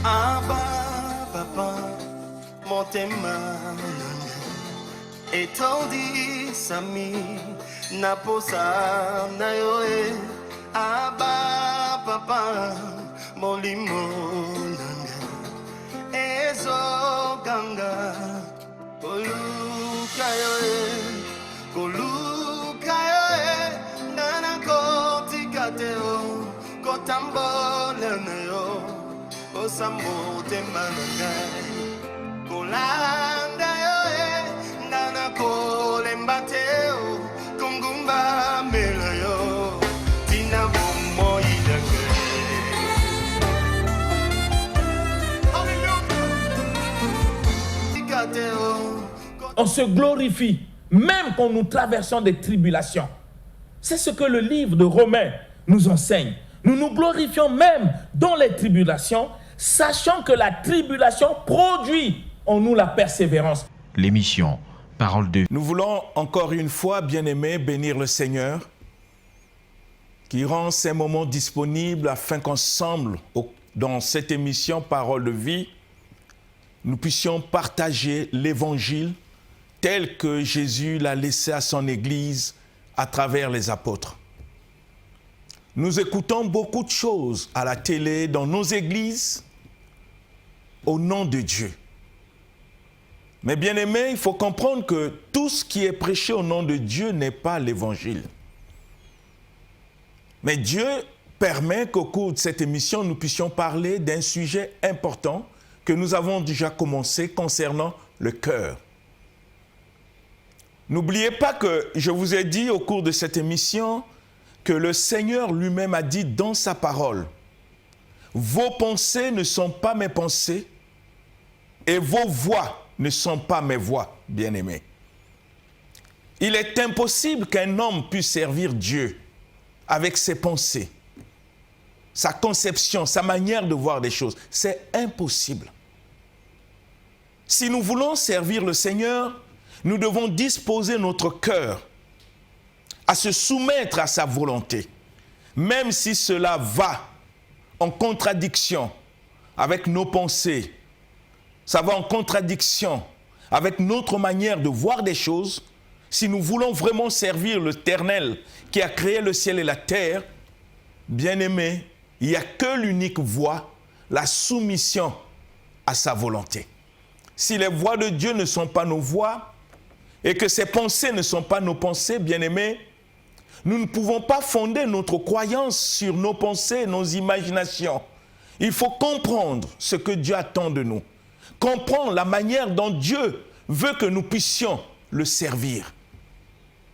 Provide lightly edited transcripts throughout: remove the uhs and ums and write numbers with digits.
Abba, papa, motema etondi sami naposa na yoe. Abba, papa, molimo nanga ezo ganga koluka yoe nana koti kateo kotambola na yo. Osamote manangai kolanda yoe nana kolembateo kungumba mela yo tina momo idange. On se glorifie même quand nous traversons des tribulations. C'est ce que le livre de Romains nous enseigne. Nous nous glorifions même dans les tribulations, sachant que la tribulation produit en nous la persévérance. L'émission Parole de vie. Nous voulons encore une fois, bien-aimés, bénir le Seigneur qui rend ces moments disponibles afin qu'ensemble, dans cette émission Parole de vie, nous puissions partager l'Évangile tel que Jésus l'a laissé à son Église à travers les apôtres. Nous écoutons beaucoup de choses à la télé, dans nos églises, au nom de Dieu. Mais bien aimé, il faut comprendre que tout ce qui est prêché au nom de Dieu n'est pas l'Évangile. Mais Dieu permet qu'au cours de cette émission, nous puissions parler d'un sujet important que nous avons déjà commencé concernant le cœur. N'oubliez pas que je vous ai dit au cours de cette émission que le Seigneur lui-même a dit dans sa parole, « Vos pensées ne sont pas mes pensées et vos voix ne sont pas mes voix, bien-aimés. » Il est impossible qu'un homme puisse servir Dieu avec ses pensées, sa conception, sa manière de voir des choses. C'est impossible. Si nous voulons servir le Seigneur, nous devons disposer notre cœur à se soumettre à sa volonté, même si cela va en contradiction avec nos pensées, ça va en contradiction avec notre manière de voir des choses. Si nous voulons vraiment servir l'Éternel qui a créé le ciel et la terre, bien-aimés, il n'y a que l'unique voie, la soumission à sa volonté. Si les voies de Dieu ne sont pas nos voies, et que ses pensées ne sont pas nos pensées, bien-aimés, nous ne pouvons pas fonder notre croyance sur nos pensées, nos imaginations. Il faut comprendre ce que Dieu attend de nous. Comprendre la manière dont Dieu veut que nous puissions le servir.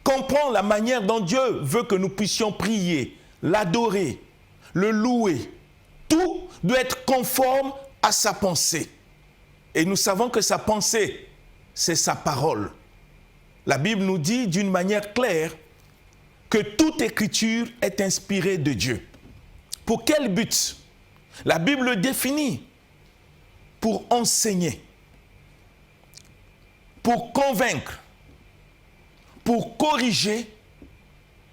Comprendre la manière dont Dieu veut que nous puissions prier, l'adorer, le louer. Tout doit être conforme à sa pensée. Et nous savons que sa pensée, c'est sa parole. La Bible nous dit d'une manière claire que toute écriture est inspirée de Dieu. Pour quel but? La Bible le définit pour enseigner, pour convaincre, pour corriger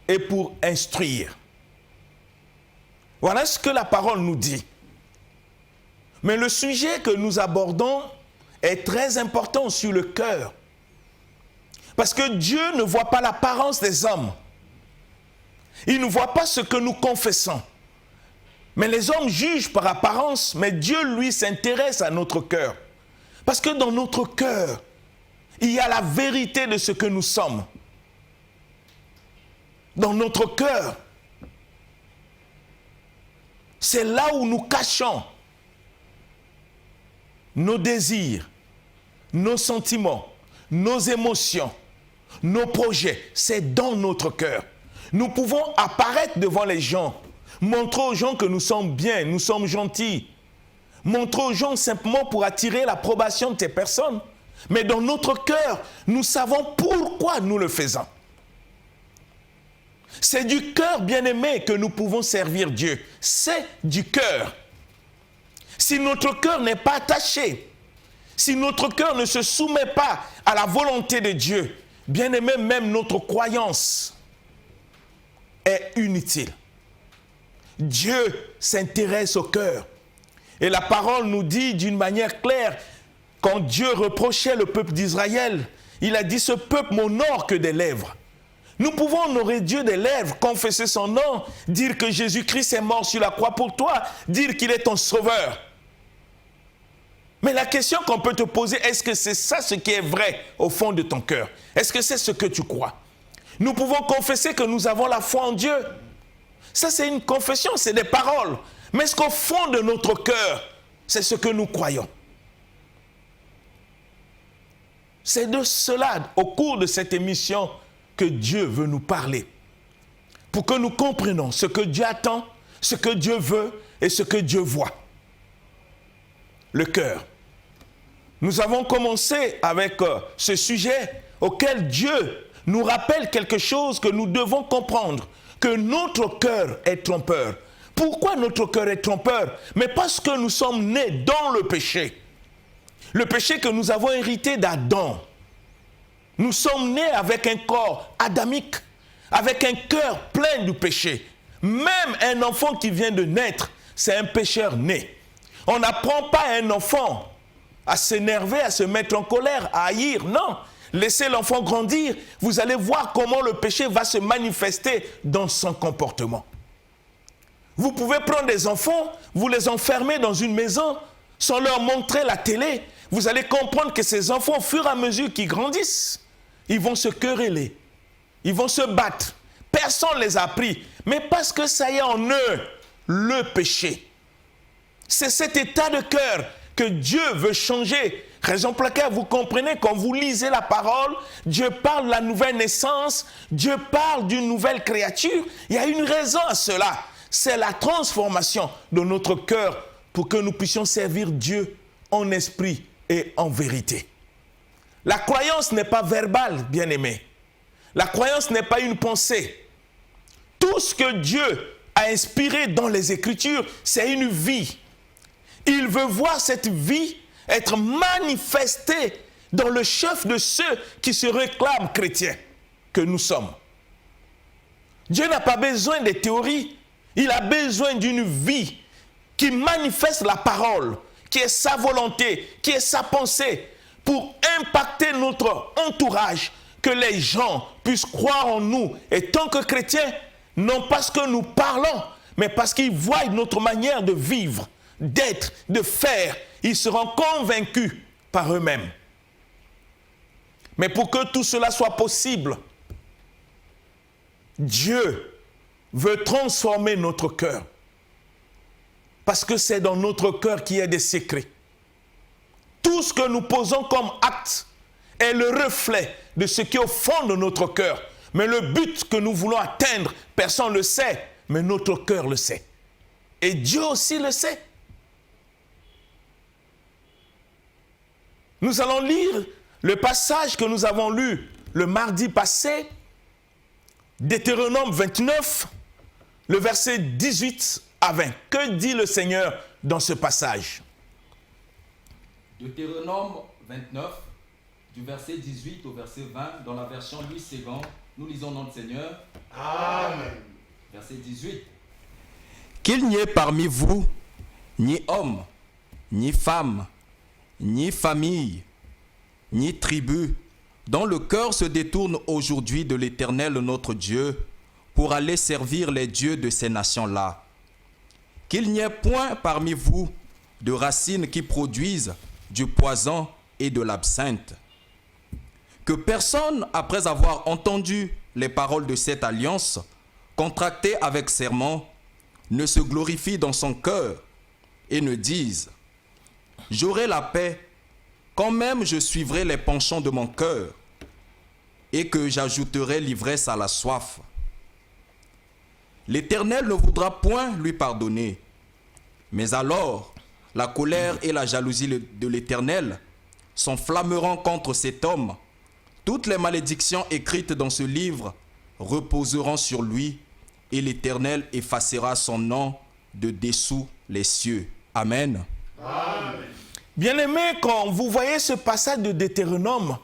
et pour instruire. Voilà ce que la parole nous dit. Mais le sujet que nous abordons est très important sur le cœur. Parce que Dieu ne voit pas l'apparence des hommes. Il ne voit pas ce que nous confessons. Mais les hommes jugent par apparence, mais Dieu, lui, s'intéresse à notre cœur. Parce que dans notre cœur, il y a la vérité de ce que nous sommes. Dans notre cœur, c'est là où nous cachons nos désirs, nos sentiments, nos émotions, nos projets. C'est dans notre cœur. Nous pouvons apparaître devant les gens, montrer aux gens que nous sommes bien, nous sommes gentils, montrer aux gens simplement pour attirer l'approbation de ces personnes. Mais dans notre cœur, nous savons pourquoi nous le faisons. C'est du cœur, bien-aimé, que nous pouvons servir Dieu. C'est du cœur. Si notre cœur n'est pas attaché, si notre cœur ne se soumet pas à la volonté de Dieu, bien-aimé, même notre croyance est inutile. Dieu s'intéresse au cœur. Et la parole nous dit d'une manière claire, quand Dieu reprochait le peuple d'Israël, il a dit, ce peuple m'honore que des lèvres. Nous pouvons honorer Dieu des lèvres, confesser son nom, dire que Jésus-Christ est mort sur la croix pour toi, dire qu'il est ton sauveur. Mais la question qu'on peut te poser, est-ce que c'est ça ce qui est vrai au fond de ton cœur? Est-ce que c'est ce que tu crois? Nous pouvons confesser que nous avons la foi en Dieu. Ça, c'est une confession, c'est des paroles. Mais est-ce qu'au fond de notre cœur, c'est ce que nous croyons? C'est de cela, au cours de cette émission, que Dieu veut nous parler. Pour que nous comprenions ce que Dieu attend, ce que Dieu veut et ce que Dieu voit. Le cœur. Nous avons commencé avec ce sujet auquel Dieu nous rappelle quelque chose que nous devons comprendre, que notre cœur est trompeur. Pourquoi notre cœur est trompeur? Mais parce que nous sommes nés dans le péché. Le péché que nous avons hérité d'Adam. Nous sommes nés avec un corps adamique, avec un cœur plein du péché. Même un enfant qui vient de naître, c'est un pécheur né. On n'apprend pas à un enfant à s'énerver, à se mettre en colère, à haïr. Non, laissez l'enfant grandir. Vous allez voir comment le péché va se manifester dans son comportement. Vous pouvez prendre des enfants, vous les enfermer dans une maison, sans leur montrer la télé. Vous allez comprendre que ces enfants, au fur et à mesure qu'ils grandissent, ils vont se quereller, ils vont se battre. Personne ne les a appris, mais parce que ça y est en eux, le péché. C'est cet état de cœur que Dieu veut changer. Raison pour laquelle vous comprenez, quand vous lisez la parole, Dieu parle de la nouvelle naissance, Dieu parle d'une nouvelle créature. Il y a une raison à cela. C'est la transformation de notre cœur pour que nous puissions servir Dieu en esprit et en vérité. La croyance n'est pas verbale, bien-aimé. La croyance n'est pas une pensée. Tout ce que Dieu a inspiré dans les Écritures, c'est une vie. Il veut voir cette vie être manifestée dans le chef de ceux qui se réclament chrétiens que nous sommes. Dieu n'a pas besoin des théories. Il a besoin d'une vie qui manifeste la parole, qui est sa volonté, qui est sa pensée, pour impacter notre entourage, que les gens puissent croire en nous. Et tant que chrétiens, non parce que nous parlons, mais parce qu'ils voient notre manière de vivre, d'être, de faire, ils seront convaincus par eux-mêmes. Mais pour que tout cela soit possible, Dieu veut transformer notre cœur. Parce que c'est dans notre cœur qu'il y a des secrets. Tout ce que nous posons comme acte est le reflet de ce qui est au fond de notre cœur. Mais le but que nous voulons atteindre, personne ne le sait, mais notre cœur le sait. Et Dieu aussi le sait. Nous allons lire le passage que nous avons lu le mardi passé, Deutéronome 29, le verset 18 à 20. Que dit le Seigneur dans ce passage? Deutéronome 29, du verset 18 au verset 20, dans la version Louis II, nous lisons notre Seigneur. Amen. Verset 18. Qu'il n'y ait parmi vous ni homme, ni femme, ni famille, ni tribu, dont le cœur se détourne aujourd'hui de l'Éternel notre Dieu, pour aller servir les dieux de ces nations-là. Qu'il n'y ait point parmi vous de racines qui produisent du poison et de l'absinthe. Que personne, après avoir entendu les paroles de cette alliance, contractée avec serment, ne se glorifie dans son cœur et ne dise « J'aurai la paix, quand même je suivrai les penchants de mon cœur, et que j'ajouterai l'ivresse à la soif. L'Éternel ne voudra point lui pardonner. Mais alors, la colère et la jalousie de l'Éternel s'enflammeront contre cet homme. Toutes les malédictions écrites dans ce livre reposeront sur lui, et l'Éternel effacera son nom de dessous les cieux. Amen. Amen. Bien-aimés, quand vous voyez ce passage de Deutéronome,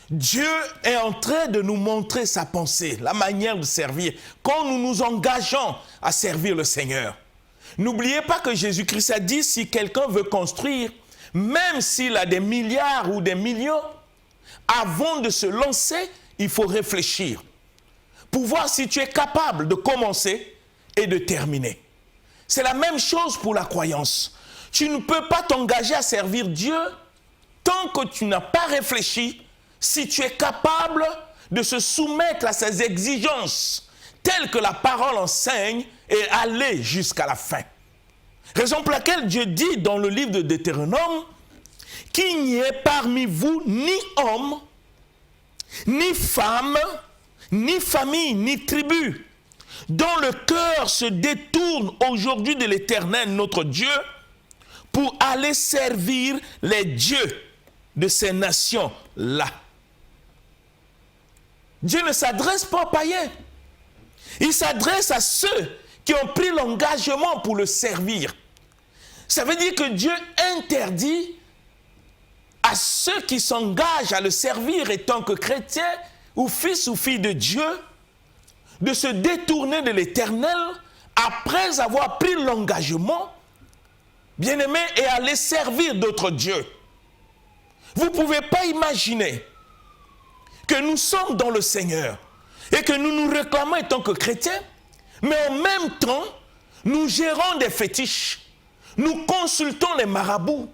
Dieu est en train de nous montrer sa pensée, la manière de servir, quand nous nous engageons à servir le Seigneur. N'oubliez pas que Jésus-Christ a dit, si quelqu'un veut construire, même s'il a des milliards ou des millions, avant de se lancer, il faut réfléchir pour voir si tu es capable de commencer et de terminer. C'est la même chose pour la croyance. Tu ne peux pas t'engager à servir Dieu tant que tu n'as pas réfléchi si tu es capable de se soumettre à ses exigences telles que la parole enseigne et aller jusqu'à la fin. Raison pour laquelle Dieu dit dans le livre de Deutéronome qu'il n'y ait parmi vous ni homme, ni femme, ni famille, ni tribu, dont le cœur se détourne aujourd'hui de l'Éternel, notre Dieu, pour aller servir les dieux de ces nations-là. Dieu ne s'adresse pas aux païens. Il s'adresse à ceux qui ont pris l'engagement pour le servir. Ça veut dire que Dieu interdit à ceux qui s'engagent à le servir en tant que chrétiens ou fils ou filles de Dieu de se détourner de l'Éternel après avoir pris l'engagement, bien-aimés, et aller servir d'autres dieux. Vous ne pouvez pas imaginer que nous sommes dans le Seigneur et que nous nous réclamons en tant que chrétiens, mais en même temps, nous gérons des fétiches, nous consultons les marabouts.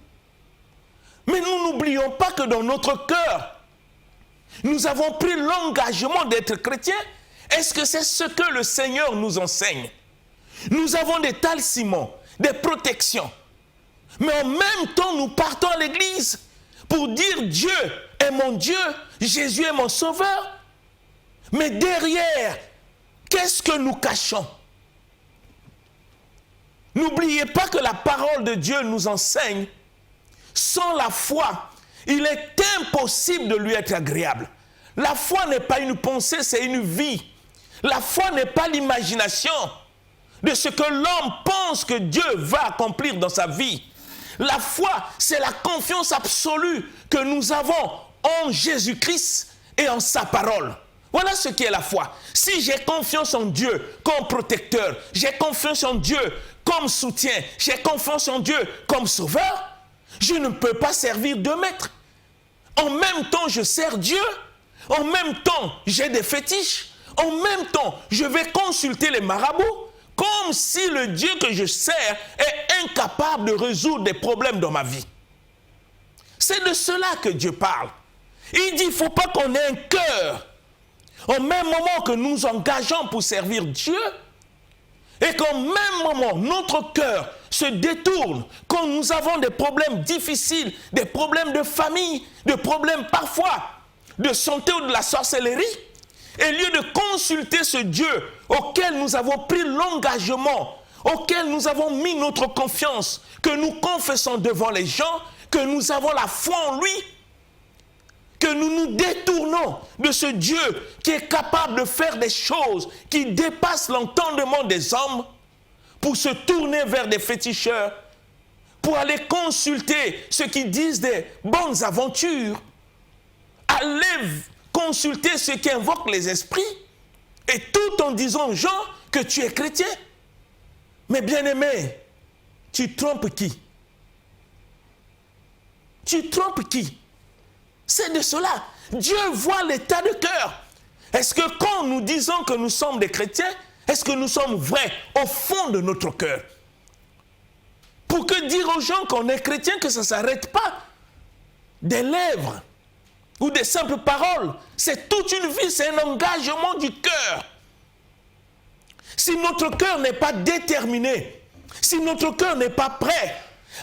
Mais nous n'oublions pas que dans notre cœur, nous avons pris l'engagement d'être chrétiens. Est-ce que c'est ce que le Seigneur nous enseigne? Nous avons des talismans, des protections. Mais en même temps, nous partons à l'église pour dire Dieu est mon Dieu, Jésus est mon sauveur. Mais derrière, qu'est-ce que nous cachons? N'oubliez pas que la parole de Dieu nous enseigne, sans la foi, il est impossible de lui être agréable. La foi n'est pas une pensée, c'est une vie. La foi n'est pas l'imagination de ce que l'homme pense que Dieu va accomplir dans sa vie. La foi, c'est la confiance absolue que nous avons en Jésus-Christ et en sa parole. Voilà ce qu'est la foi. Si j'ai confiance en Dieu comme protecteur, j'ai confiance en Dieu comme soutien, j'ai confiance en Dieu comme sauveur, je ne peux pas servir deux maîtres. En même temps, je sers Dieu. En même temps, j'ai des fétiches. En même temps, je vais consulter les marabouts, comme si le Dieu que je sers est incapable de résoudre des problèmes dans ma vie. C'est de cela que Dieu parle. Il dit, il ne faut pas qu'on ait un cœur, au même moment que nous engageons pour servir Dieu, et qu'au même moment, notre cœur se détourne, quand nous avons des problèmes difficiles, des problèmes de famille, des problèmes parfois de santé ou de la sorcellerie, et au lieu de consulter ce Dieu auquel nous avons pris l'engagement, auquel nous avons mis notre confiance, que nous confessons devant les gens, que nous avons la foi en lui, que nous nous détournons de ce Dieu qui est capable de faire des choses qui dépassent l'entendement des hommes, pour se tourner vers des féticheurs, pour aller consulter ceux qui disent des bonnes aventures, aller consulter ceux qui invoquent les esprits, et tout en disant aux gens que tu es chrétien. Mais bien-aimé, tu trompes qui? Tu trompes qui? C'est de cela. Dieu voit l'état de cœur. Est-ce que quand nous disons que nous sommes des chrétiens, est-ce que nous sommes vrais au fond de notre cœur? Pour que dire aux gens qu'on est chrétien, que ça ne s'arrête pas des lèvres ou des simples paroles. C'est toute une vie, c'est un engagement du cœur. Si notre cœur n'est pas déterminé, si notre cœur n'est pas prêt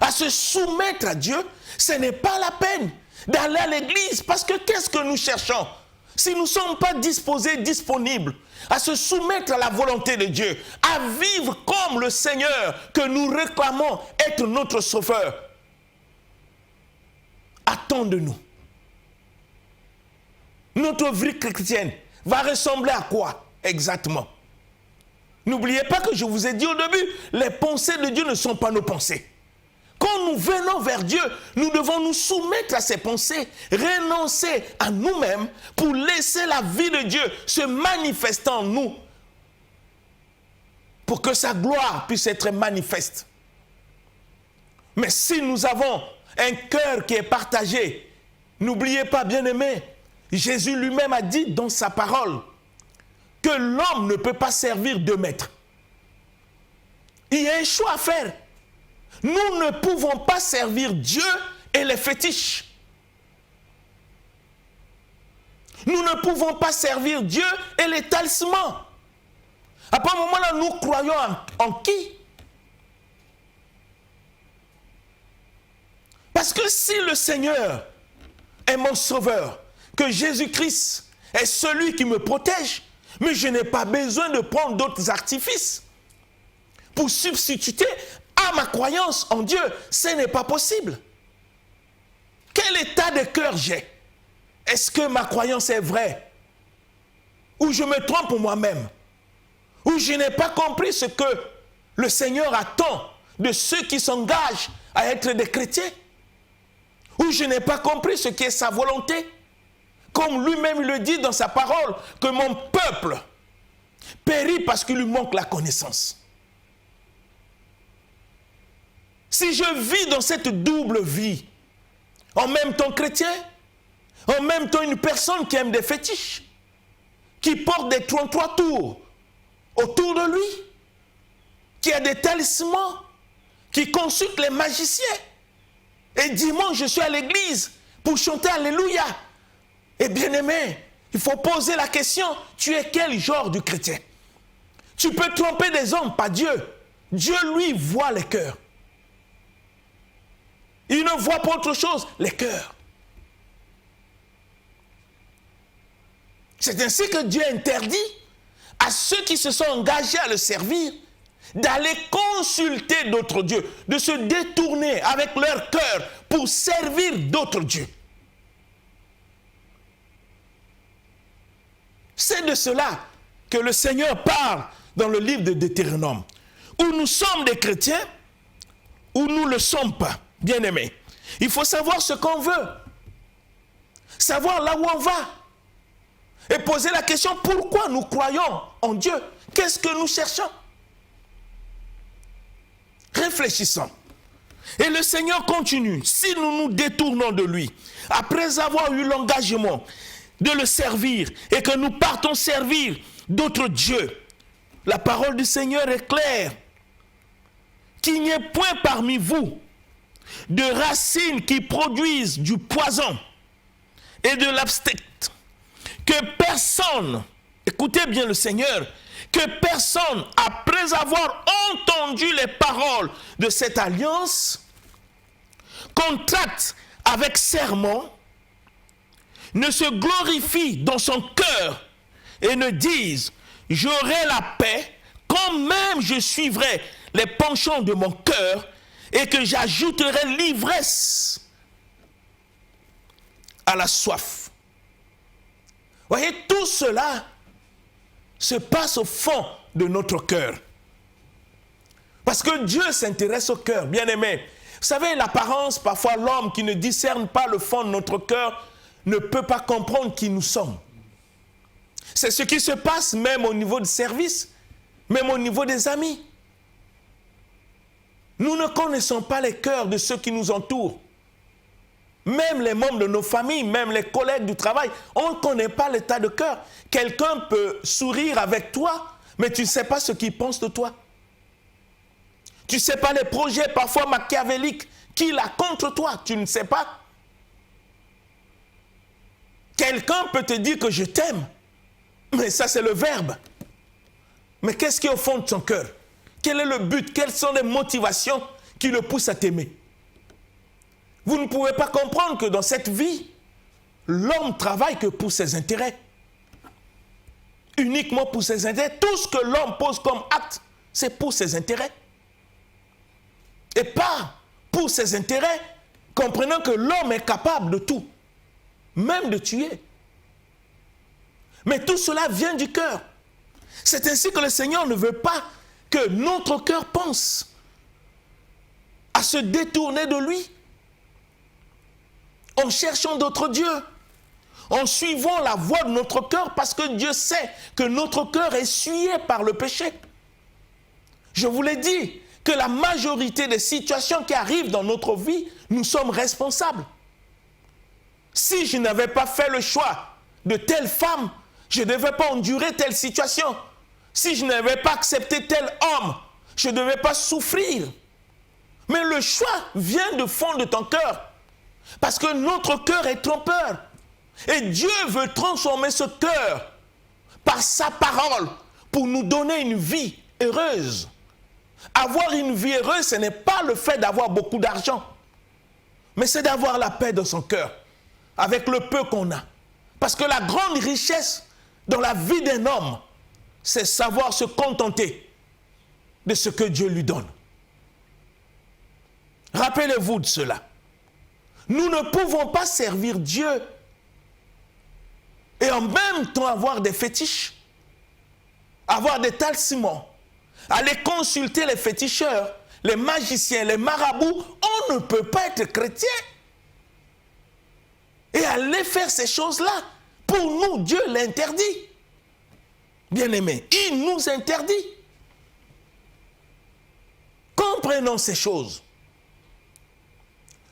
à se soumettre à Dieu, ce n'est pas la peine d'aller à l'église, parce que qu'est-ce que nous cherchons? Si nous ne sommes pas disposés, disponibles à se soumettre à la volonté de Dieu, à vivre comme le Seigneur que nous réclamons être notre sauveur, attends de nous. Notre vie chrétienne va ressembler à quoi exactement? N'oubliez pas que je vous ai dit au début, les pensées de Dieu ne sont pas nos pensées. Quand nous venons vers Dieu, nous devons nous soumettre à ses pensées, renoncer à nous-mêmes pour laisser la vie de Dieu se manifester en nous. pour que sa gloire puisse être manifeste. Mais si nous avons un cœur qui est partagé, n'oubliez pas, bien-aimés, Jésus lui-même a dit dans sa parole que l'homme ne peut pas servir deux maîtres. Il y a un choix à faire. Nous ne pouvons pas servir Dieu et les fétiches. Nous ne pouvons pas servir Dieu et les talismans. À ce moment-là, nous croyons en qui? Parce que si le Seigneur est mon sauveur, que Jésus-Christ est celui qui me protège, mais je n'ai pas besoin de prendre d'autres artifices pour substituer à ma croyance en Dieu. Ce n'est pas possible. Quel état de cœur j'ai? Est-ce que ma croyance est vraie? Ou je me trompe moi-même? Ou je n'ai pas compris ce que le Seigneur attend de ceux qui s'engagent à être des chrétiens? Ou je n'ai pas compris ce qui est sa volonté? Comme lui-même le dit dans sa parole, que mon peuple périt parce qu'il lui manque la connaissance. Si je vis dans cette double vie, en même temps chrétien, en même temps une personne qui aime des fétiches, qui porte des 33 tours autour de lui, qui a des talismans, qui consulte les magiciens, et dimanche je suis à l'église pour chanter Alléluia. Et bien aimé, il faut poser la question, tu es quel genre de chrétien? Tu peux tromper des hommes, pas Dieu. Dieu lui voit les cœurs. Il ne voit pas autre chose, les cœurs. C'est ainsi que Dieu interdit à ceux qui se sont engagés à le servir d'aller consulter d'autres dieux, de se détourner avec leur cœur pour servir d'autres dieux. C'est de cela que le Seigneur parle dans le livre de Deutéronome, où nous sommes des chrétiens, ou nous ne le sommes pas, bien-aimés. Il faut savoir ce qu'on veut, savoir là où on va, et poser la question, pourquoi nous croyons en Dieu? Qu'est-ce que nous cherchons? Réfléchissons. Et le Seigneur continue, si nous nous détournons de lui, après avoir eu l'engagement de le servir, et que nous partons servir d'autres dieux, la parole du Seigneur est claire, qu'il n'y ait point parmi vous de racines qui produisent du poison et de l'abstinence, que personne, écoutez bien le Seigneur, que personne, après avoir entendu les paroles de cette alliance, contracte avec serment, ne se glorifie dans son cœur et ne dise « J'aurai la paix quand même je suivrai les penchants de mon cœur et que j'ajouterai l'ivresse à la soif. » Voyez, tout cela se passe au fond de notre cœur. Parce que Dieu s'intéresse au cœur, bien-aimé. Vous savez, l'apparence, parfois l'homme qui ne discerne pas le fond de notre cœur ne peut pas comprendre qui nous sommes. C'est ce qui se passe même au niveau du service, même au niveau des amis. Nous ne connaissons pas les cœurs de ceux qui nous entourent. Même les membres de nos familles, même les collègues du travail, on ne connaît pas l'état de cœur. Quelqu'un peut sourire avec toi, mais tu ne sais pas ce qu'il pense de toi. Tu ne sais pas les projets parfois machiavéliques qu'il a contre toi, tu ne sais pas. Quelqu'un peut te dire que je t'aime, mais ça c'est le verbe. Mais qu'est-ce qui est au fond de son cœur? Quel est le but? Quelles sont les motivations qui le poussent à t'aimer? Vous ne pouvez pas comprendre que dans cette vie, l'homme travaille que pour ses intérêts. Uniquement pour ses intérêts. Tout ce que l'homme pose comme acte, c'est pour ses intérêts. Et pas pour ses intérêts, comprenant que l'homme est capable de tout, même de tuer. Mais tout cela vient du cœur. C'est ainsi que le Seigneur ne veut pas que notre cœur pense à se détourner de lui, en cherchant d'autres dieux, en suivant la voie de notre cœur, parce que Dieu sait que notre cœur est souillé par le péché. Je vous l'ai dit, que la majorité des situations qui arrivent dans notre vie, nous sommes responsables. Si je n'avais pas fait le choix de telle femme, je ne devais pas endurer telle situation. Si je n'avais pas accepté tel homme, je ne devais pas souffrir. Mais le choix vient du fond de ton cœur. Parce que notre cœur est trompeur. Et Dieu veut transformer ce cœur par sa parole pour nous donner une vie heureuse. Avoir une vie heureuse, ce n'est pas le fait d'avoir beaucoup d'argent, mais c'est d'avoir la paix dans son cœur, avec le peu qu'on a. Parce que la grande richesse dans la vie d'un homme, c'est savoir se contenter de ce que Dieu lui donne. Rappelez-vous de cela. Nous ne pouvons pas servir Dieu et en même temps avoir des fétiches, avoir des talismans, aller consulter les féticheurs, les magiciens, les marabouts. On ne peut pas être chrétien et aller faire ces choses-là. Pour nous, Dieu l'interdit. Bien-aimés, il nous interdit. Comprenons ces choses.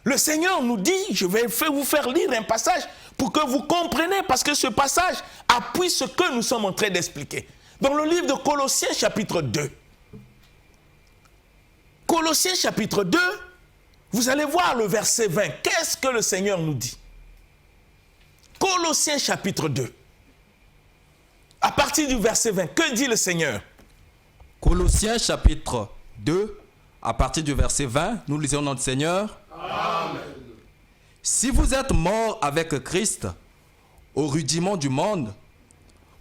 Le Seigneur nous dit, je vais vous faire lire un passage pour que vous compreniez, parce que ce passage appuie ce que nous sommes en train d'expliquer. Dans le livre de Colossiens chapitre 2. Colossiens chapitre 2, vous allez voir le verset 20. Qu'est-ce que le Seigneur nous dit? Colossiens chapitre 2. À partir du verset 20, que dit le Seigneur? Colossiens chapitre 2, à partir du verset 20, nous lisons notre Seigneur. Amen. Si vous êtes morts avec Christ au rudiment du monde,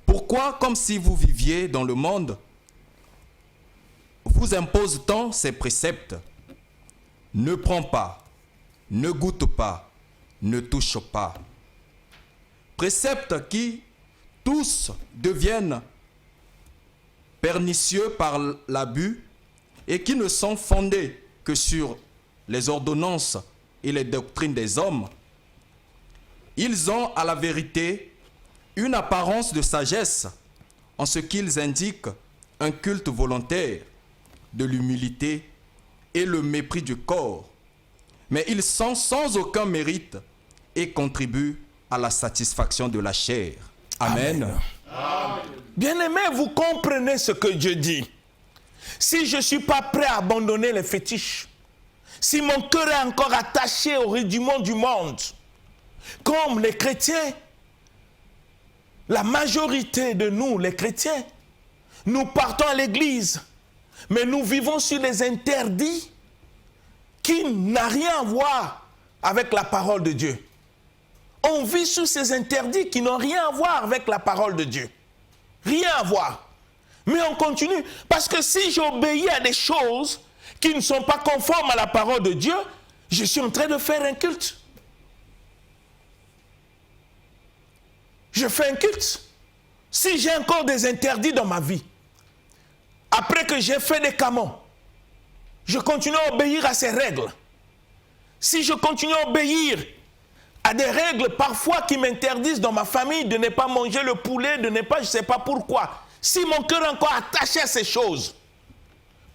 pourquoi, comme si vous viviez dans le monde, vous impose-t-on ces préceptes? Ne prends pas, ne goûte pas, ne touche pas. Préceptes qui, tous, deviennent pernicieux par l'abus et qui ne sont fondés que sur les ordonnances et les doctrines des hommes. Ils ont à la vérité une apparence de sagesse en ce qu'ils indiquent un culte volontaire de l'humilité et le mépris du corps, mais ils sont sans aucun mérite et contribuent à la satisfaction de la chair. Amen. Amen. Bien-aimés, vous comprenez ce que Dieu dit. Si je ne suis pas prêt à abandonner les fétiches, si mon cœur est encore attaché au rudiment du monde, comme les chrétiens, la majorité de nous, les chrétiens, nous partons à l'église, mais nous vivons sur les interdits qui n'ont rien à voir avec la parole de Dieu. On vit sur ces interdits qui n'ont rien à voir avec la parole de Dieu. Rien à voir. Mais on continue. Parce que si j'obéis à des choses qui ne sont pas conformes à la parole de Dieu, je suis en train de faire un culte. Je fais un culte. Si j'ai encore des interdits dans ma vie, après que j'ai fait des camons, je continue à obéir à ces règles. Si je continue à obéir à des règles parfois qui m'interdisent dans ma famille de ne pas manger le poulet, de ne pas, je ne sais pas pourquoi. Si mon cœur est encore attaché à ces choses,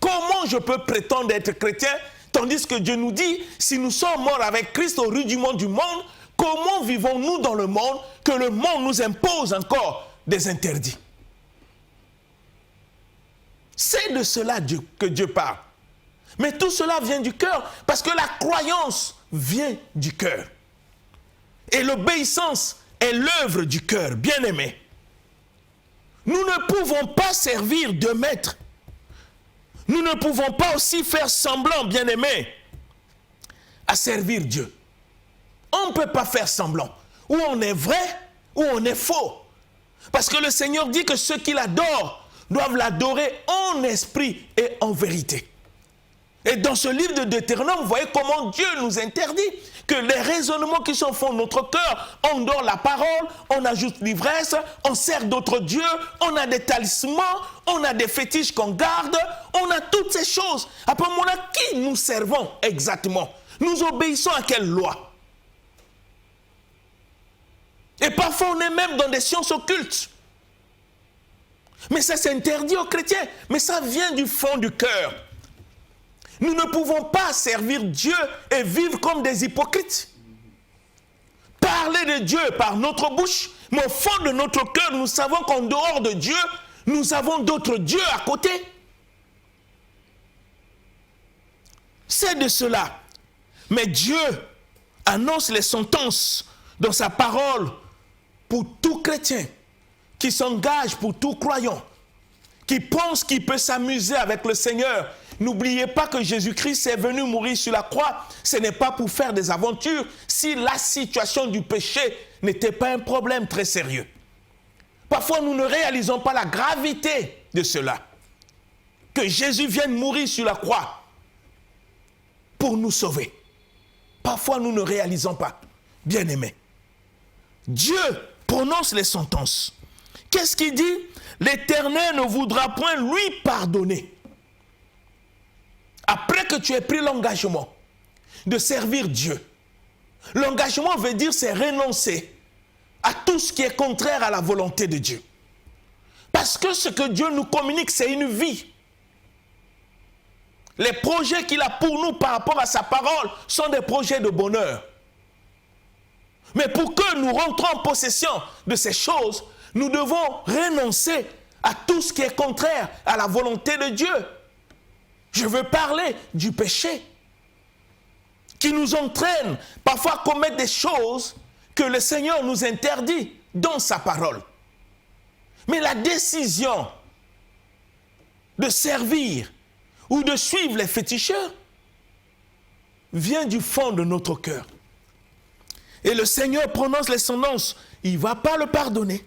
comment je peux prétendre être chrétien, tandis que Dieu nous dit, si nous sommes morts avec Christ au rudiment du monde, comment vivons-nous dans le monde que le monde nous impose encore des interdits? C'est de cela que Dieu parle. Mais tout cela vient du cœur, parce que la croyance vient du cœur. Et l'obéissance est l'œuvre du cœur, bien-aimé. Nous ne pouvons pas servir deux maîtres. Nous ne pouvons pas aussi faire semblant, bien-aimé, à servir Dieu. On ne peut pas faire semblant. Ou on est vrai, ou on est faux. Parce que le Seigneur dit que ceux qui l'adorent doivent l'adorer en esprit et en vérité. Et dans ce livre de Deutéronome, vous voyez comment Dieu nous interdit que les raisonnements qui sont au fond de notre cœur, on dort la parole, on ajoute l'ivresse, on sert d'autres dieux, on a des talismans, on a des fétiches qu'on garde, on a toutes ces choses. Après, on a qui nous servons exactement? Nous obéissons à quelle loi? Et parfois, on est même dans des sciences occultes. Mais ça s'interdit aux chrétiens. Mais ça vient du fond du cœur. Nous ne pouvons pas servir Dieu et vivre comme des hypocrites. Parler de Dieu par notre bouche, mais au fond de notre cœur, nous savons qu'en dehors de Dieu, nous avons d'autres dieux à côté. C'est de cela. Mais Dieu annonce les sentences dans sa parole pour tout chrétien qui s'engage, pour tout croyant, qui pense qu'il peut s'amuser avec le Seigneur. N'oubliez pas que Jésus-Christ est venu mourir sur la croix. Ce n'est pas pour faire des aventures si la situation du péché n'était pas un problème très sérieux. Parfois, nous ne réalisons pas la gravité de cela. Que Jésus vienne mourir sur la croix pour nous sauver. Parfois, nous ne réalisons pas. Bien-aimés, Dieu prononce les sentences. Qu'est-ce qu'il dit? L'Éternel ne voudra point lui pardonner. Après que tu aies pris l'engagement de servir Dieu, l'engagement veut dire c'est renoncer à tout ce qui est contraire à la volonté de Dieu. Parce que ce que Dieu nous communique, c'est une vie. Les projets qu'il a pour nous par rapport à sa parole sont des projets de bonheur. Mais pour que nous rentrons en possession de ces choses, nous devons renoncer à tout ce qui est contraire à la volonté de Dieu. Je veux parler du péché qui nous entraîne parfois à commettre des choses que le Seigneur nous interdit dans sa parole. Mais la décision de servir ou de suivre les féticheurs vient du fond de notre cœur. Et le Seigneur prononce les sentences, il ne va pas le pardonner.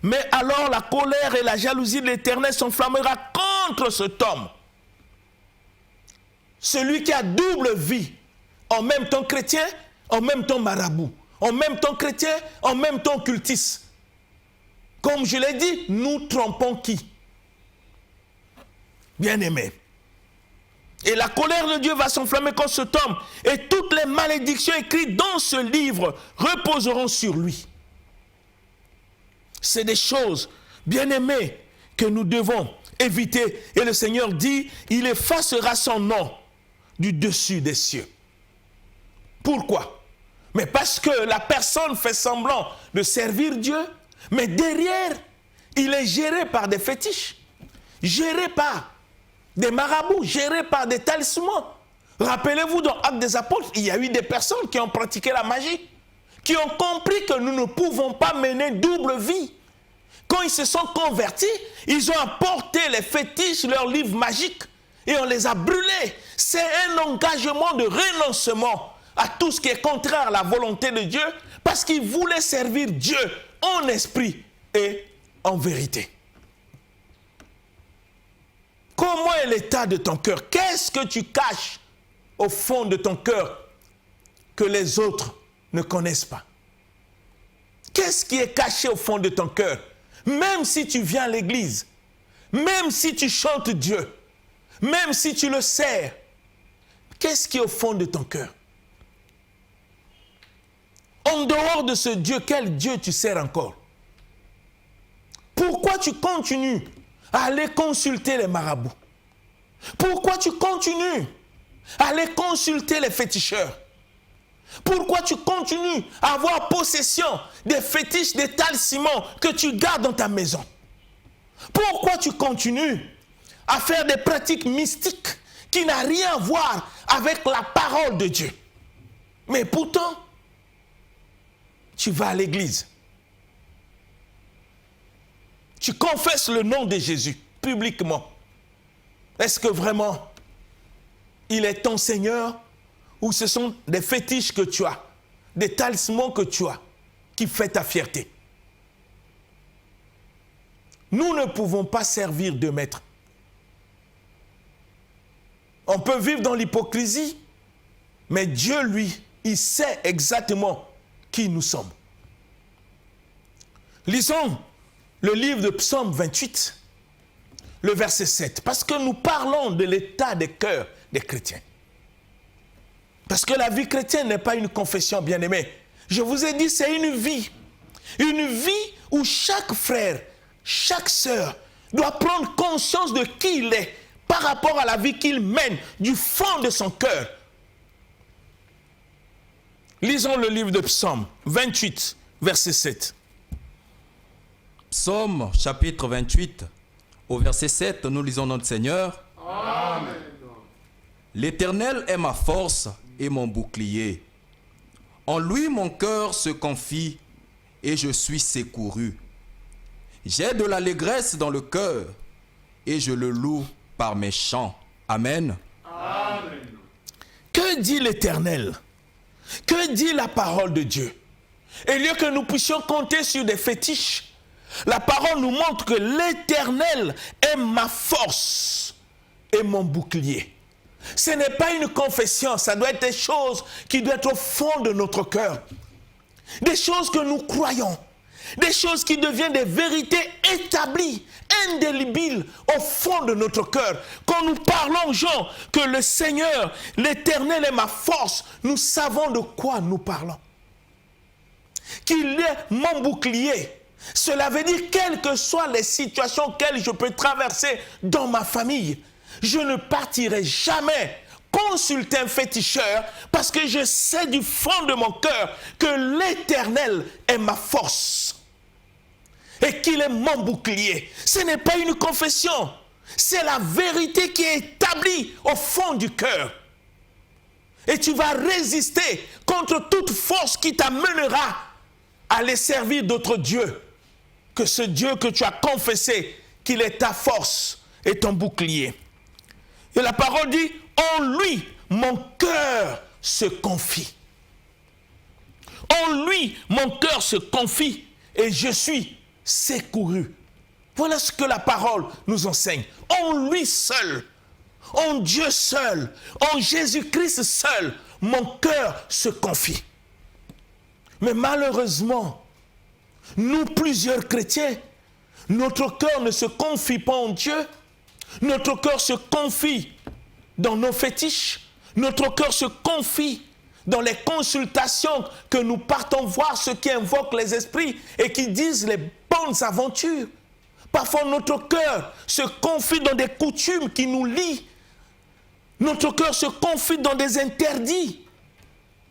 Mais alors la colère et la jalousie de l'Éternel s'enflammera contre cet homme. Celui qui a double vie, en même temps chrétien, en même temps marabout, en même temps chrétien, en même temps cultiste. Comme je l'ai dit, nous trompons qui? Bien-aimés. Et la colère de Dieu va s'enflammer contre cet homme. Et toutes les malédictions écrites dans ce livre reposeront sur lui. C'est des choses, bien-aimées, que nous devons éviter. Et le Seigneur dit, il effacera son nom du dessus des cieux. Pourquoi? Mais parce que la personne fait semblant de servir Dieu, mais derrière, il est géré par des fétiches, géré par des marabouts, gérés par des talismans. Rappelez-vous, dans Actes des Apôtres, il y a eu des personnes qui ont pratiqué la magie, qui ont compris que nous ne pouvons pas mener double vie. Quand ils se sont convertis, ils ont apporté les fétiches, leurs livres magiques, et on les a brûlés. C'est un engagement de renoncement à tout ce qui est contraire à la volonté de Dieu, parce qu'ils voulaient servir Dieu en esprit et en vérité. Comment est l'état de ton cœur? Qu'est-ce que tu caches au fond de ton cœur que les autres ne connaissent pas? Qu'est-ce qui est caché au fond de ton cœur? Même si tu viens à l'église, même si tu chantes Dieu, même si tu le sers, qu'est-ce qui est au fond de ton cœur? En dehors de ce Dieu, quel Dieu tu sers encore? Pourquoi tu continues à aller consulter les marabouts? Pourquoi tu continues à aller consulter les féticheurs? Pourquoi tu continues à avoir possession des fétiches, des talismans que tu gardes dans ta maison? Pourquoi tu continues à faire des pratiques mystiques qui n'ont rien à voir avec la parole de Dieu? Mais pourtant, tu vas à l'église. Tu confesses le nom de Jésus publiquement. Est-ce que vraiment il est ton Seigneur ou ce sont des fétiches que tu as, des talismans que tu as qui fait ta fierté? Nous ne pouvons pas servir de maître. On peut vivre dans l'hypocrisie, mais Dieu, lui, il sait exactement qui nous sommes. Lisons le livre de Psaume 28, le verset 7, parce que nous parlons de l'état des cœurs des chrétiens. Parce que la vie chrétienne n'est pas une confession, bien-aimée. Je vous ai dit, c'est une vie où chaque frère, chaque sœur doit prendre conscience de qui il est par rapport à la vie qu'il mène du fond de son cœur. Lisons le livre de Psaume 28, verset 7. Psaume chapitre 28, au verset 7, nous lisons notre Seigneur. Amen. L'Éternel est ma force et mon bouclier. En lui mon cœur se confie et je suis secouru. J'ai de l'allégresse dans le cœur et je le loue par mes chants. Amen. Amen. Que dit l'Éternel? Que dit la parole de Dieu? Et lieu que nous puissions compter sur des fétiches, la parole nous montre que l'Éternel est ma force et mon bouclier. Ce n'est pas une confession, ça doit être des choses qui doivent être au fond de notre cœur. Des choses que nous croyons, des choses qui deviennent des vérités établies, indélébiles au fond de notre cœur. Quand nous parlons aux gens que le Seigneur, l'Éternel est ma force, nous savons de quoi nous parlons. Qu'il est mon bouclier. Cela veut dire quelles que soient les situations auxquelles je peux traverser dans ma famille, je ne partirai jamais consulter un féticheur parce que je sais du fond de mon cœur que l'Éternel est ma force et qu'il est mon bouclier. Ce n'est pas une confession, c'est la vérité qui est établie au fond du cœur. Et tu vas résister contre toute force qui t'amènera à aller servir d'autres dieux que ce Dieu que tu as confessé qu'il est ta force et ton bouclier. Et la parole dit, en lui, mon cœur se confie. En lui, mon cœur se confie et je suis secouru. Voilà ce que la parole nous enseigne. En lui seul, en Dieu seul, en Jésus-Christ seul, mon cœur se confie. Mais malheureusement, nous, plusieurs chrétiens, notre cœur ne se confie pas en Dieu. Notre cœur se confie dans nos fétiches. Notre cœur se confie dans les consultations que nous partons voir ceux qui invoquent les esprits et qui disent les bonnes aventures. Parfois, notre cœur se confie dans des coutumes qui nous lient. Notre cœur se confie dans des interdits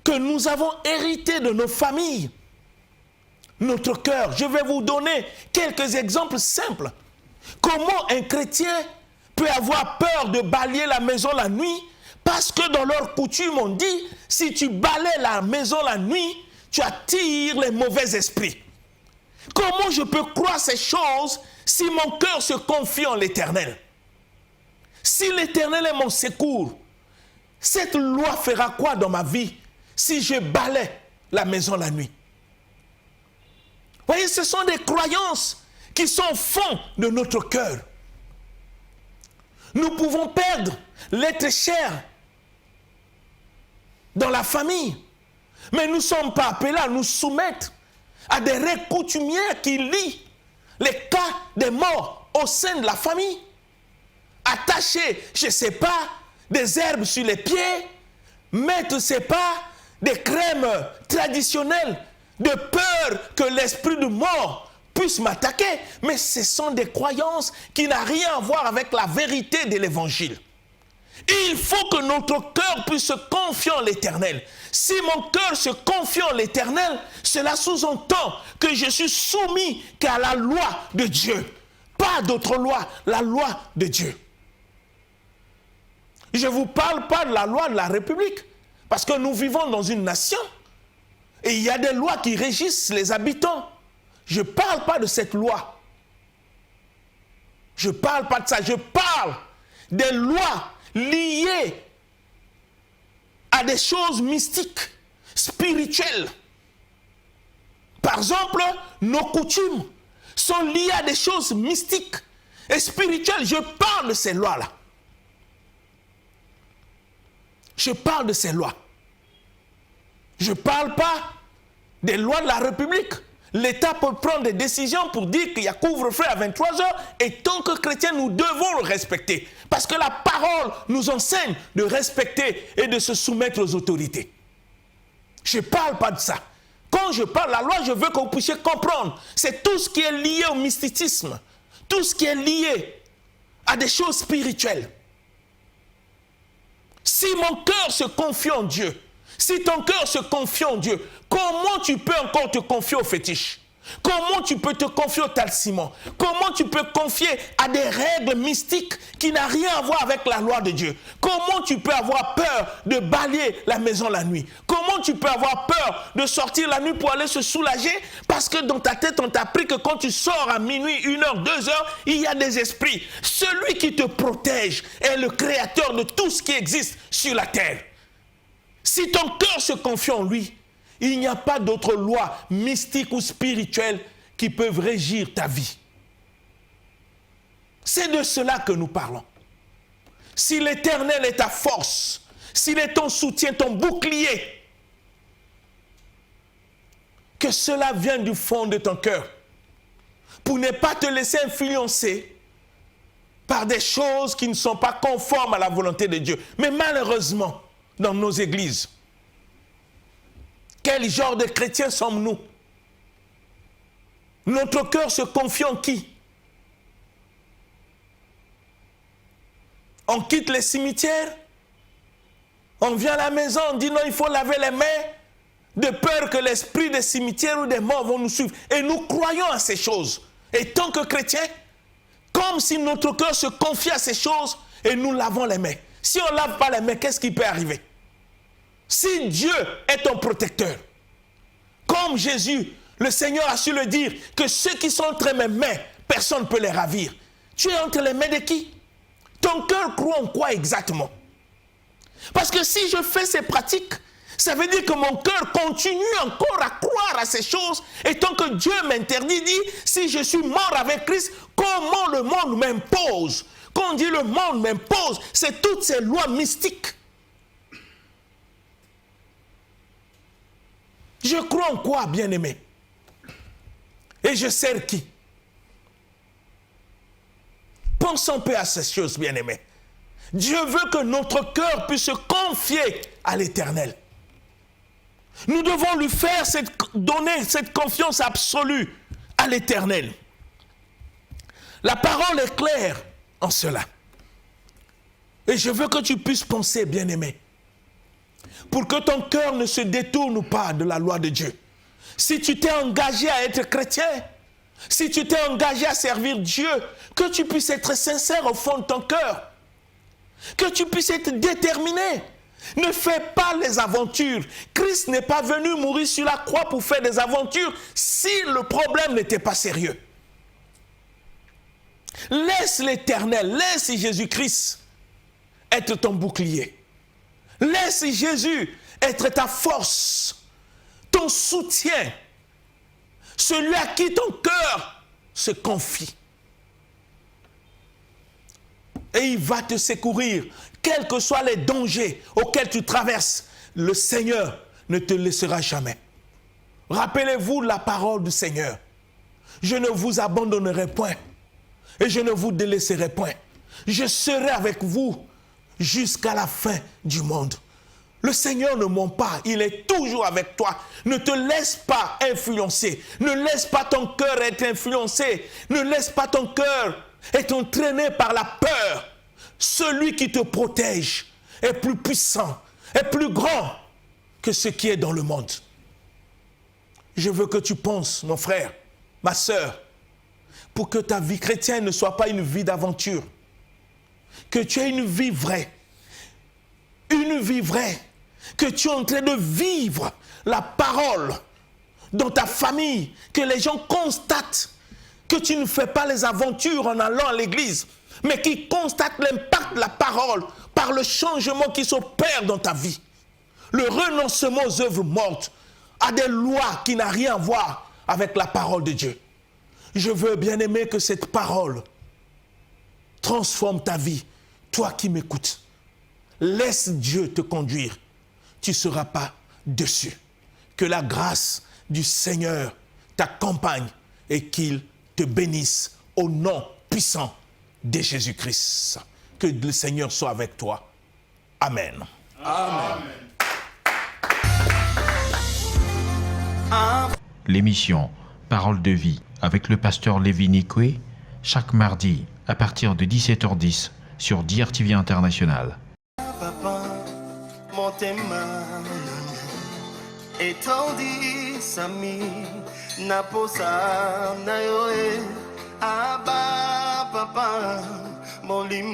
que nous avons hérités de nos familles. Notre cœur, je vais vous donner quelques exemples simples. Comment un chrétien peut avoir peur de balayer la maison la nuit parce que dans leur coutume on dit si tu balayes la maison la nuit, tu attires les mauvais esprits. Comment je peux croire ces choses si mon cœur se confie en l'Éternel? Si l'Éternel est mon secours, cette loi fera quoi dans ma vie si je balaye la maison la nuit? Vous voyez, ce sont des croyances qui sont au fond de notre cœur. Nous pouvons perdre l'être cher dans la famille, mais nous ne sommes pas appelés à nous soumettre à des règles coutumières qui lient les cas des morts au sein de la famille. Attacher, je ne sais pas, des herbes sur les pieds, mettre, je ne sais pas, des crèmes traditionnelles, de peur que l'esprit de mort puisse m'attaquer. Mais ce sont des croyances qui n'ont rien à voir avec la vérité de l'évangile. Il faut que notre cœur puisse se confier en l'Éternel. Si mon cœur se confie en l'Éternel, cela sous-entend que je suis soumis qu'à la loi de Dieu. Pas d'autre loi, la loi de Dieu. Je ne vous parle pas de la loi de la République, parce que nous vivons dans une nation et il y a des lois qui régissent les habitants. Je ne parle pas de cette loi. Je ne parle pas de ça. Je parle des lois liées à des choses mystiques, spirituelles. Par exemple, nos coutumes sont liées à des choses mystiques et spirituelles. Je parle de ces lois-là. Je parle de ces lois. Je ne parle pas des lois de la République. L'État peut prendre des décisions pour dire qu'il y a couvre-feu à 23 heures et tant que chrétiens, nous devons le respecter. Parce que la parole nous enseigne de respecter et de se soumettre aux autorités. Je ne parle pas de ça. Quand je parle de la loi, je veux que vous puissiez comprendre. C'est tout ce qui est lié au mysticisme. tout ce qui est lié à des choses spirituelles. Si mon cœur se confie en Dieu, si ton cœur se confie en Dieu, comment tu peux encore te confier aux fétiches? Comment tu peux te confier au talisman? Comment tu peux confier à des règles mystiques qui n'ont rien à voir avec la loi de Dieu? Comment tu peux avoir peur de balayer la maison la nuit? Comment tu peux avoir peur de sortir la nuit pour aller se soulager? Parce que dans ta tête, on t'a appris que quand tu sors à minuit, 1 heure, 2 heures, il y a des esprits. Celui qui te protège est le créateur de tout ce qui existe sur la terre. Si ton cœur se confie en lui, il n'y a pas d'autres lois mystiques ou spirituelles qui peuvent régir ta vie. C'est de cela que nous parlons. Si l'Éternel est ta force, s'il est ton soutien, ton bouclier, que cela vienne du fond de ton cœur, pour ne pas te laisser influencer par des choses qui ne sont pas conformes à la volonté de Dieu. Mais malheureusement, dans nos églises, quel genre de chrétiens sommes-nous? Notre cœur se confie en qui? On quitte les cimetières, on vient à la maison, on dit non, il faut laver les mains, de peur que l'esprit des cimetières ou des morts vont nous suivre. Et nous croyons à ces choses. Et tant que chrétiens, comme si notre cœur se confiait à ces choses et nous lavons les mains. Si on ne lave pas les mains, qu'est-ce qui peut arriver? Si Dieu est ton protecteur, comme Jésus, le Seigneur a su le dire, que ceux qui sont entre mes mains, personne ne peut les ravir. Tu es entre les mains de qui? Ton cœur croit en quoi exactement? Parce que si je fais ces pratiques, ça veut dire que mon cœur continue encore à croire à ces choses. Et tant que Dieu m'interdit, dit, si je suis mort avec Christ, comment le monde m'impose? Quand on dit le monde m'impose, c'est toutes ces lois mystiques. Je crois en quoi, bien-aimé? Et je sers qui? Pensons un peu à ces choses, bien-aimé. Dieu veut que notre cœur puisse se confier à l'Éternel. Nous devons lui faire donner cette confiance absolue à l'Éternel. La parole est claire en cela. Et je veux que tu puisses penser, bien-aimé, pour que ton cœur ne se détourne pas de la loi de Dieu. Si tu t'es engagé à être chrétien, si tu t'es engagé à servir Dieu, que tu puisses être sincère au fond de ton cœur, que tu puisses être déterminé. Ne fais pas les aventures. Christ n'est pas venu mourir sur la croix pour faire des aventures si le problème n'était pas sérieux. Laisse l'Éternel, laisse Jésus-Christ être ton bouclier. Laisse Jésus être ta force, ton soutien, celui à qui ton cœur se confie. Et il va te secourir, quels que soient les dangers auxquels tu traverses, le Seigneur ne te laissera jamais. Rappelez-vous la parole du Seigneur. Je ne vous abandonnerai point et je ne vous délaisserai point. Je serai avec vous jusqu'à la fin du monde. Le Seigneur ne ment pas, il est toujours avec toi. Ne te laisse pas influencer, ne laisse pas ton cœur être influencé, ne laisse pas ton cœur être entraîné par la peur. Celui qui te protège est plus puissant, est plus grand que ce qui est dans le monde. Je veux que tu penses, mon frère, ma sœur, pour que ta vie chrétienne ne soit pas une vie d'aventure, que tu aies une vie vraie, que tu es en train de vivre la parole dans ta famille, que les gens constatent que tu ne fais pas les aventures en allant à l'église, mais qui constatent l'impact de la parole par le changement qui s'opère dans ta vie. Le renoncement aux œuvres mortes, à des lois qui n'ont rien à voir avec la parole de Dieu. Je veux, bien aimer, que cette parole transforme ta vie, toi qui m'écoutes. Laisse Dieu te conduire. Tu ne seras pas déçu. Que la grâce du Seigneur t'accompagne et qu'il te bénisse au nom puissant de Jésus-Christ. Que le Seigneur soit avec toi. Amen. Amen. L'émission Parole de vie avec le pasteur Lévi Nikwe chaque mardi à partir de 17h10 sur DRTV International. Papa, mon tema, étendit sami, naposa, nayoe, aba, papa, mon lim.